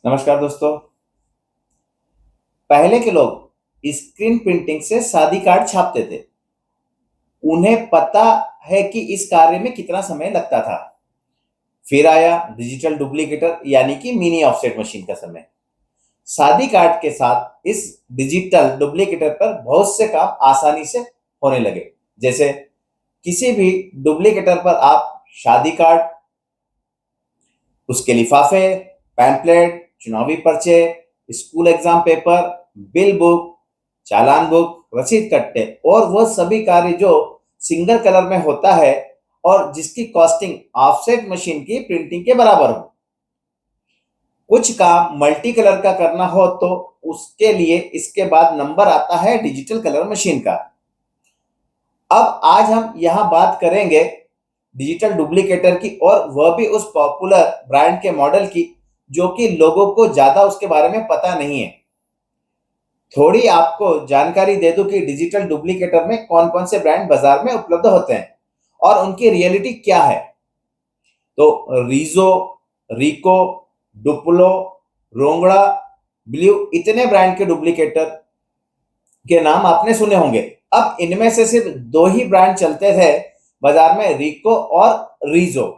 नमस्कार दोस्तों। पहले के लोग स्क्रीन प्रिंटिंग से शादी कार्ड छापते थे। उन्हें पता है कि इस कार्य में कितना समय लगता था। फिर आया डिजिटल डुप्लीकेटर यानी कि मिनी ऑफसेट मशीन का समय। शादी कार्ड के साथ इस डिजिटल डुप्लीकेटर पर बहुत से काम आसानी से होने लगे। जैसे किसी भी डुप्लीकेटर पर आप शादी कार्ड, उसके लिफाफे, पैम्पलेट, चुनावी पर्चे, school exam paper, bill book, चालान बुक, रसीद कट्टे और वह सभी कार्य जो सिंगल कलर में होता है और जिसकी कॉस्टिंग ऑफसेट मशीन की प्रिंटिंग के बराबर हो। कुछ काम मल्टी कलर का करना हो तो उसके लिए इसके बाद नंबर आता है डिजिटल कलर मशीन का। अब आज हम यहाँ बात करेंगे डिजिटल डुप्लीकेटर की, और वह भी उस पॉपुलर ब्रांड के मॉडल की जो कि लोगों को ज्यादा उसके बारे में पता नहीं है। थोड़ी आपको जानकारी दे दूं कि डिजिटल डुप्लीकेटर में कौन कौन से ब्रांड बाजार में उपलब्ध होते हैं और उनकी रियलिटी क्या है। तो रीजो, रिको, डुप्लो, रोंगड़ा, ब्लू, इतने ब्रांड के डुप्लीकेटर के नाम आपने सुने होंगे। अब इनमें से सिर्फ दो ही ब्रांड चलते थे बाजार में, रिको और रीजो।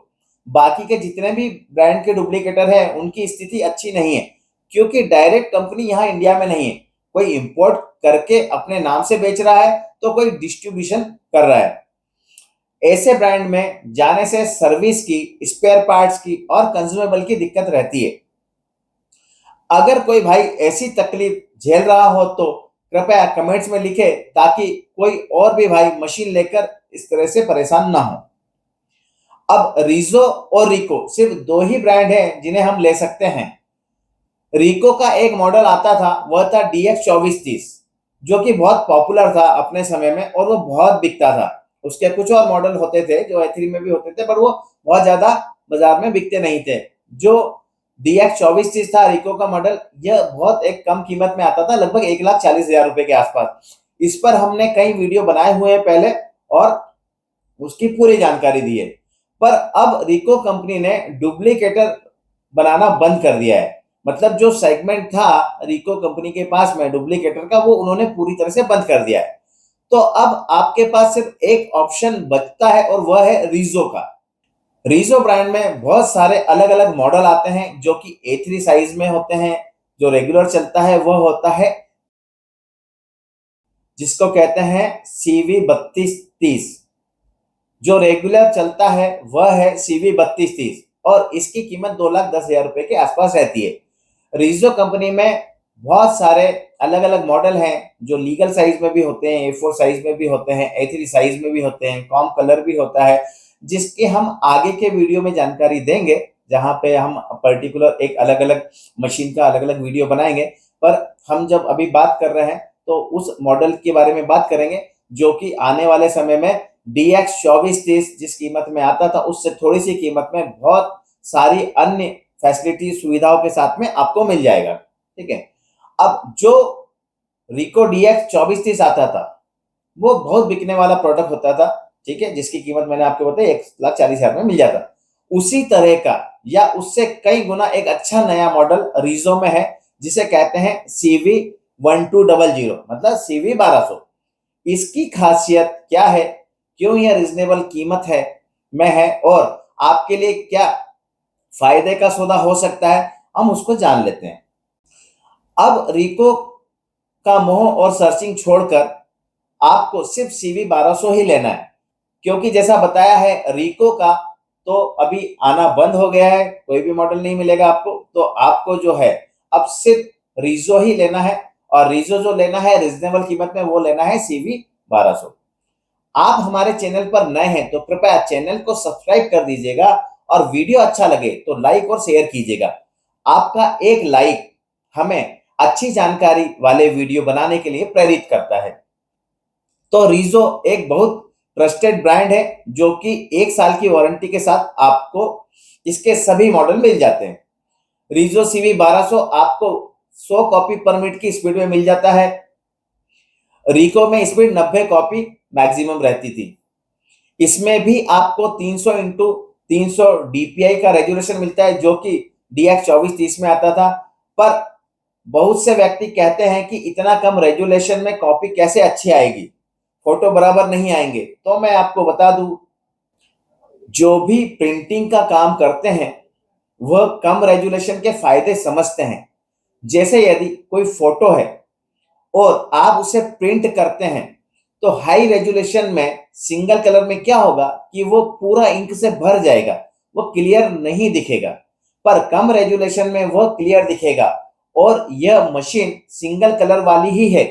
बाकी के जितने भी ब्रांड के डुप्लीकेटर हैं उनकी स्थिति अच्छी नहीं है, क्योंकि डायरेक्ट कंपनी यहाँ इंडिया में नहीं है। कोई इंपोर्ट करके अपने नाम से बेच रहा है तो कोई डिस्ट्रीब्यूशन कर रहा है। ऐसे ब्रांड में जाने से सर्विस की, स्पेयर पार्ट्स की और कंज्यूमेबल की दिक्कत रहती है। अगर कोई भाई ऐसी तकलीफ झेल रहा हो तो कृपया कमेंट्स में लिखे, ताकि कोई और भी भाई मशीन लेकर इस तरह से परेशान ना हो। अब रीजो और रिको सिर्फ दो ही ब्रांड हैं जिन्हें हम ले सकते हैं। रिको का एक मॉडल आता था, वह था DX2430, जो कि बहुत पॉपुलर था अपने समय में और वो बहुत बिकता था। उसके कुछ और मॉडल होते थे जो A3 में भी होते थे, पर वो बहुत ज्यादा बाजार में बिकते नहीं थे। जो DX2430 था रिको का मॉडल, यह बहुत एक कम कीमत में आता था, लगभग 1,40,000 रुपए के आसपास। इस पर हमने कई वीडियो बनाए हुए हैं पहले और उसकी पूरी जानकारी दी है। पर अब रिको कंपनी ने डुप्लीकेटर बनाना बंद कर दिया है। मतलब जो सेगमेंट था रिको कंपनी के पास में डुप्लीकेटर का, वो उन्होंने पूरी तरह से बंद कर दिया है। तो अब आपके पास सिर्फ एक ऑप्शन बचता है और वह है रीजो का। रीजो ब्रांड में बहुत सारे अलग अलग मॉडल आते हैं जो कि A3 साइज में होते हैं। जो रेगुलर चलता है वह होता है, जिसको कहते हैं CV3230। जो रेगुलर चलता है वह है CV3230 और इसकी कीमत 2,10,000 रुपए के आसपास रहती है। रीजो कंपनी में बहुत सारे अलग अलग मॉडल हैं जो लीगल साइज में भी होते हैं, A4 साइज में भी होते हैं, A3 साइज में भी होते हैं, कॉम कलर भी होता है, जिसके हम आगे के वीडियो में जानकारी देंगे, जहां पे हम पर्टिकुलर एक अलग अलग मशीन का अलग अलग वीडियो बनाएंगे। पर हम जब अभी बात कर रहे हैं तो उस मॉडल के बारे में बात करेंगे जो कि आने वाले समय में DX2430 जिस कीमत में आता था उससे थोड़ी सी कीमत में बहुत सारी अन्य फैसिलिटी सुविधाओं के साथ में आपको मिल जाएगा। ठीक है। अब जो रिको DX2430 आता था वो बहुत बिकने वाला प्रोडक्ट होता था। ठीक है, जिसकी कीमत मैंने आपको बताई 1,40,000 में मिल जाता। उसी तरह का या उससे कई गुना एक अच्छा नया मॉडल रीजो में है, जिसे कहते हैं CV1200, मतलब CV1200। इसकी खासियत क्या है, क्यों यह रिजनेबल कीमत है में है और आपके लिए क्या फायदे का सौदा हो सकता है, हम उसको जान लेते हैं। अब रिको का मोह और सर्चिंग छोड़कर आपको सिर्फ CV1200 ही लेना है, क्योंकि जैसा बताया है रिको का तो अभी आना बंद हो गया है, कोई भी मॉडल नहीं मिलेगा आपको। तो आपको जो है अब सिर्फ रीजो ही लेना है, और रीजो जो लेना है रिजनेबल कीमत में, वो लेना है CV1200। आप हमारे चैनल पर नए हैं तो कृपया चैनल को सब्सक्राइब कर दीजिएगा, और वीडियो अच्छा लगे तो लाइक और शेयर कीजिएगा। आपका एक लाइक हमें अच्छी जानकारी वाले वीडियो बनाने के लिए प्रेरित करता है। तो रीजो एक बहुत ट्रस्टेड ब्रांड है जो कि 1 साल की वारंटी के साथ आपको इसके सभी मॉडल मिल जाते हैं। रीजो CV1200 आपको 100 कॉपी पर मिनट की स्पीड में मिल जाता है। रिको में स्पीड 90 कॉपी मैक्सिमम रहती थी। इसमें भी आपको 300 इंटू 300 DPI का रेजोल्यूशन मिलता है, जो कि DX2430 में आता था। पर बहुत से व्यक्ति कहते हैं कि इतना कम रेजुलेशन में कॉपी कैसे अच्छी आएगी, फोटो बराबर नहीं आएंगे। तो मैं आपको बता दूं, जो भी प्रिंटिंग का काम करते हैं वह कम रेजुलेशन के फायदे समझते हैं। जैसे यदि कोई फोटो है और आप उसे प्रिंट करते हैं तो हाई रेजुलेशन में सिंगल कलर में क्या होगा कि वो पूरा इंक से भर जाएगा, वो क्लियर नहीं दिखेगा। पर कम रेजुलेशन में वह क्लियर दिखेगा। और यह मशीन सिंगल कलर वाली ही है।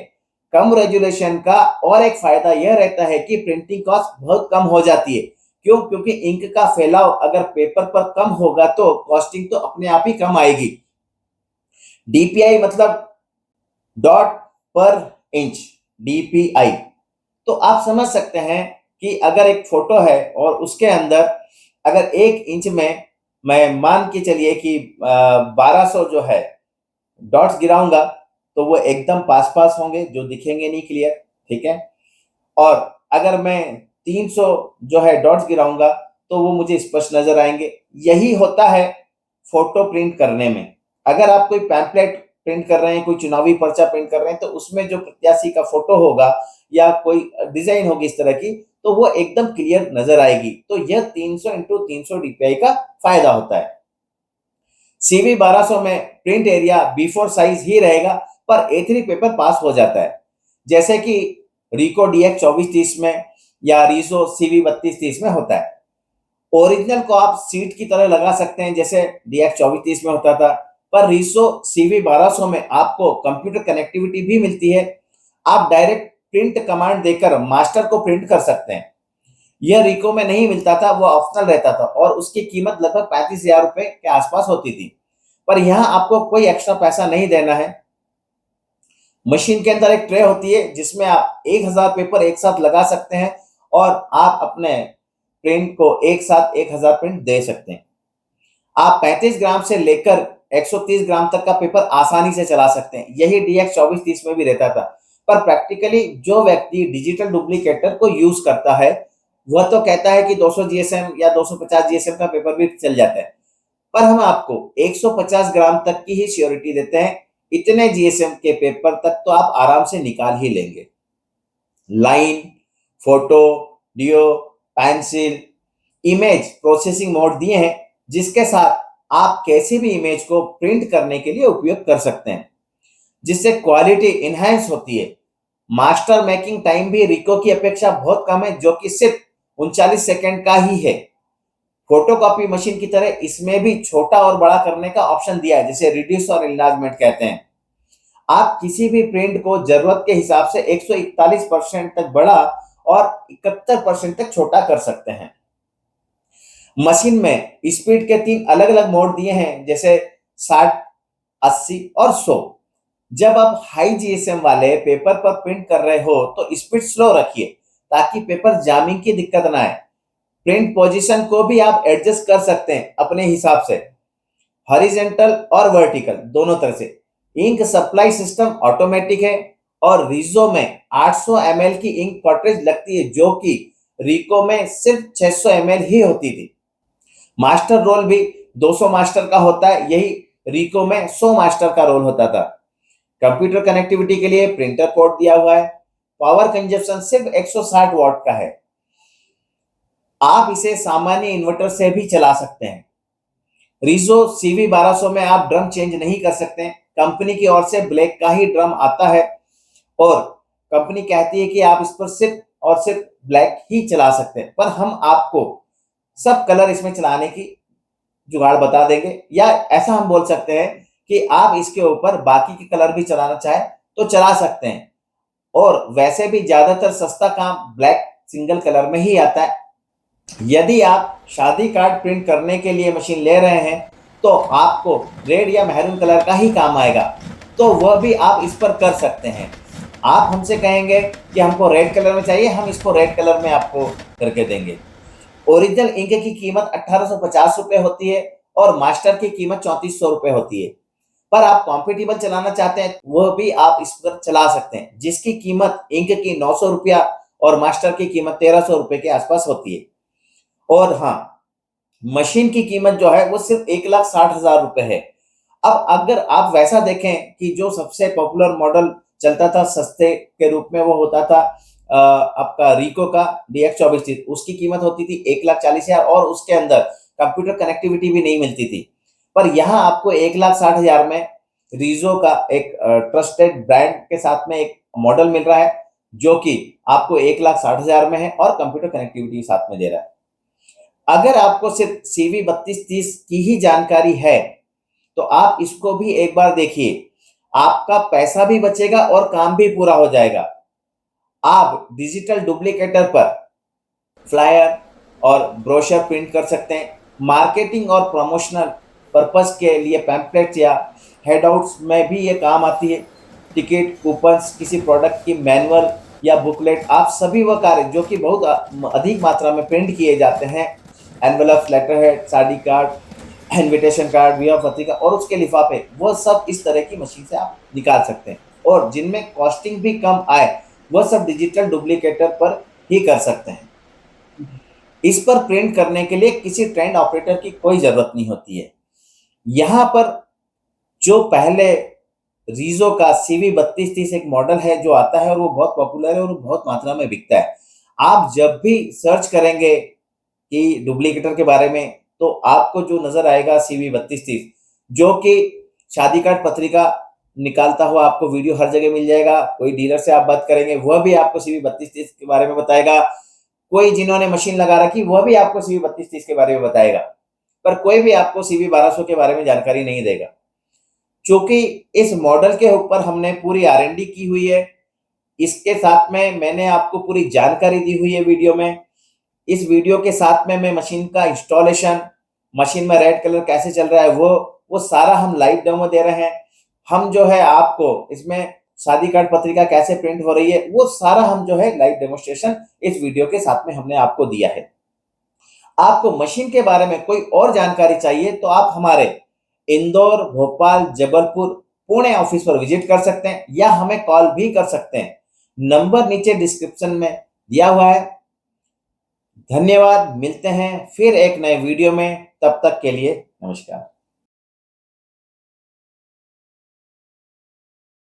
कम रेजुलेशन का और एक फायदा यह रहता है कि प्रिंटिंग कॉस्ट बहुत कम हो जाती है। क्यों? क्योंकि इंक का फैलाव अगर पेपर पर कम होगा तो कॉस्टिंग तो अपने आप ही कम आएगी। डीपीआई मतलब डॉट पर इंच, डीपीआई। तो आप समझ सकते हैं कि अगर एक फोटो है और उसके अंदर अगर 1 इंच में मैं मान के चलिए कि 1200 जो है डॉट्स गिराऊंगा तो वो एकदम पास पास होंगे, जो दिखेंगे नहीं क्लियर। ठीक है। और अगर मैं 300 जो है डॉट्स गिराऊंगा तो वो मुझे स्पष्ट नजर आएंगे। यही होता है फोटो प्रिंट करने में। अगर आप कोई पैम्पलेट प्रिंट कर रहे हैं, कोई चुनावी पर्चा प्रिंट कर रहे हैं, तो उसमें जो प्रत्याशी का फोटो होगा या कोई डिजाइन होगी इस तरह की, तो वो एकदम क्लियर नजर आएगी। तो यह 300 इंटू 300 डीपीआई का फायदा होता है। सीवी 1200 में प्रिंट एरिया B4 साइज ही रहेगा, पर A3 पेपर पास हो जाता है। जैसे कि रिको DX 2430 में या रीजो CV 3230 में होता है। ओरिजिनल को आप सीट की तरह लगा सकते हैं जैसे DX 2430 में होता था। पर रीसो CV 1200 में आपको कंप्यूटर कनेक्टिविटी भी मिलती है। आप डायरेक्ट प्रिंट कमांड देकर मास्टर को प्रिंट कर सकते हैं। यह रिको में नहीं मिलता था, वो ऑप्शनल रहता था और उसकी कीमत लगभग 35,000 रुपए के आसपास होती थी। पर यहाँ आपको कोई एक्स्ट्रा पैसा नहीं देना है। मशीन के अंदर एक ट्रे होती है जिसमें आप 1000 पेपर एक साथ लगा सकते हैं और आप अपने प्रिंट को एक साथ 1000 प्रिंट दे सकते हैं। आप 35 ग्राम से लेकर 130 ग्राम तक का पेपर आसानी से चला सकते हैं। यही DX 2430 में भी रहता था। पर प्रैक्टिकली जो व्यक्ति डिजिटल डुप्लीकेटर को यूज करता है वह तो कहता है कि 200 GSM या 250 GSM का पेपर भी चल जाता है। पर हम आपको 150 ग्राम तक की ही श्योरिटी देते हैं। इतने GSM के पेपर तक तो आप आराम से निकाल ही लेंगे। लाइन, फोटो, डियो, पेंसिल, इमेज प्रोसेसिंग मोड दिए हैं जिसके साथ आप कैसी भी इमेज को प्रिंट करने के लिए उपयोग कर सकते हैं, जिससे क्वालिटी इनहैंस होती है। मास्टर मेकिंग टाइम भी रिको की अपेक्षा बहुत कम है, जो कि सिर्फ 39 सेकंड का ही है। फोटोकॉपी मशीन की तरह इसमें भी छोटा और बड़ा करने का ऑप्शन दिया है, जिसे रिड्यूस और इनलार्जमेंट कहते हैं। आप किसी भी प्रिंट को जरूरत के हिसाब से 141% तक बड़ा और 71% तक छोटा कर सकते हैं। मशीन में स्पीड के 3 अलग अलग मोड दिए हैं, जैसे 60, 80 और 100। जब आप हाई GSM वाले पेपर पर प्रिंट कर रहे हो तो स्पीड स्लो रखिए ताकि पेपर जामिंग की दिक्कत ना आए। प्रिंट पोजीशन को भी आप एडजस्ट कर सकते हैं अपने हिसाब से, हॉरिजॉन्टल और वर्टिकल दोनों तरह से। इंक सप्लाई सिस्टम ऑटोमेटिक है और रीजो में 800 ml की इंक कार्ट्रिज लगती है, जो कि रिको में सिर्फ 600 ml ही होती थी। मास्टर रोल भी 200 मास्टर का होता है, यही रिको में 100 मास्टर का रोल होता था। कंप्यूटर कनेक्टिविटी के लिए प्रिंटर पोर्ट दिया हुआ है। पावर कंजप्शन सिर्फ 160 वॉट का है। आप इसे सामान्य इन्वर्टर से भी चला सकते हैं। रीजो CV 1200 में आप ड्रम चेंज नहीं कर सकते हैं। कंपनी की ओर से ब्लैक का ही ड्रम आता है और कंपनी कहती है कि आप इस पर सिर्फ और सिर्फ ब्लैक ही चला सकते हैं। पर हम आपको सब कलर इसमें चलाने की जुगाड़ बता देंगे, या ऐसा हम बोल सकते हैं कि आप इसके ऊपर बाकी के कलर भी चलाना चाहे तो चला सकते हैं। और वैसे भी ज्यादातर सस्ता काम ब्लैक सिंगल कलर में ही आता है। यदि आप शादी कार्ड प्रिंट करने के लिए मशीन ले रहे हैं तो आपको रेड या मैरून कलर का ही काम आएगा, तो वह भी आप इस पर कर सकते हैं। आप हमसे कहेंगे कि हमको रेड कलर में चाहिए, हम इसको रेड कलर में आपको करके देंगे। ओरिजिनल इंक की कीमत 1850 रुपए होती है और मास्टर की कीमत 3400 रुपए होती है। पर आप कॉम्पिटिबल चलाना चाहते हैं वह भी आप इस पर चला सकते हैं, जिसकी कीमत इंक की 900 रुपया और मास्टर की कीमत 1300 रुपए के आसपास होती है। और हाँ, मशीन की कीमत जो है वो सिर्फ 1,60,000 रुपए है। अब अगर आप वैसा देखें कि जो सबसे पॉपुलर मॉडल चलता था सस्ते के रूप में, वो होता था आपका रिको का DX 2430। उसकी कीमत होती थी 1,40,000 और उसके अंदर कंप्यूटर कनेक्टिविटी भी नहीं मिलती थी। पर यहाँ आपको 1,60,000 में रीजो का एक ट्रस्टेड ब्रांड के साथ में एक मॉडल मिल रहा है, जो कि आपको 1,60,000 में है और कंप्यूटर कनेक्टिविटी साथ में दे रहा है। अगर आपको सिर्फ CV3230 की ही जानकारी है तो आप इसको भी एक बार देखिए, आपका पैसा भी बचेगा और काम भी पूरा हो जाएगा। आप डिजिटल डुप्लीकेटर पर फ्लायर और ब्रोशर प्रिंट कर सकते हैं। मार्केटिंग और प्रमोशनल पर्पस के लिए पैम्पलेट्स या हैंडआउट्स में भी ये काम आती है। टिकट, कूपन्स, किसी प्रोडक्ट की मैनुअल या बुकलेट, आप सभी वह कार्य जो कि बहुत अधिक मात्रा में प्रिंट किए जाते हैं, envelope, letter head, sari card, invitation card, विवाह पत्रिका और उसके लिफाफे, वह सब इस तरह की मशीन से आप निकाल सकते हैं। और जिनमें कॉस्टिंग भी कम आए, वह सब डिजिटल डुप्लीकेटर पर ही कर सकते हैं। इस पर प्रिंट करने के लिए किसी ट्रेंड ऑपरेटर की कोई जरूरत नहीं होती है। यहाँ पर जो पहले रीजो का CV3230 एक मॉडल है जो आता है और वो बहुत पॉपुलर है और बहुत मात्रा में बिकता है। आप जब भी सर्च करेंगे कि डुप्लीकेटर के बारे में, तो आपको जो नजर आएगा CV3230, जो कि शादी कार्ड पत्रिका निकालता हुआ आपको वीडियो हर जगह मिल जाएगा। कोई डीलर से आप बात करेंगे, वह भी आपको CV3230 के बारे में बताएगा। कोई जिन्होंने मशीन लगा रखी, वह भी आपको CV3230 के बारे में बताएगा। पर कोई भी आपको CV1200 के बारे में जानकारी नहीं देगा, क्योंकि इस मॉडल के ऊपर हमने पूरी R&D की हुई है। इसके साथ में मैंने आपको पूरी जानकारी दी हुई है वीडियो में। इस वीडियो के साथ में मैं मशीन का इंस्टॉलेशन, मशीन में रेड कलर कैसे चल रहा है, वो सारा हम लाइव डेमो दे रहे हैं। हम जो है आपको इसमें शादी कार्ड पत्रिका कैसे प्रिंट हो रही है, वो सारा हम जो है लाइव डेमोस्ट्रेशन इस वीडियो के साथ में हमने आपको दिया है। आपको मशीन के बारे में कोई और जानकारी चाहिए तो आप हमारे इंदौर, भोपाल, जबलपुर, पुणे ऑफिस पर विजिट कर सकते हैं या हमें कॉल भी कर सकते हैं। नंबर नीचे डिस्क्रिप्शन में दिया हुआ है। धन्यवाद, मिलते हैं फिर एक नए वीडियो में, तब तक के लिए नमस्कार।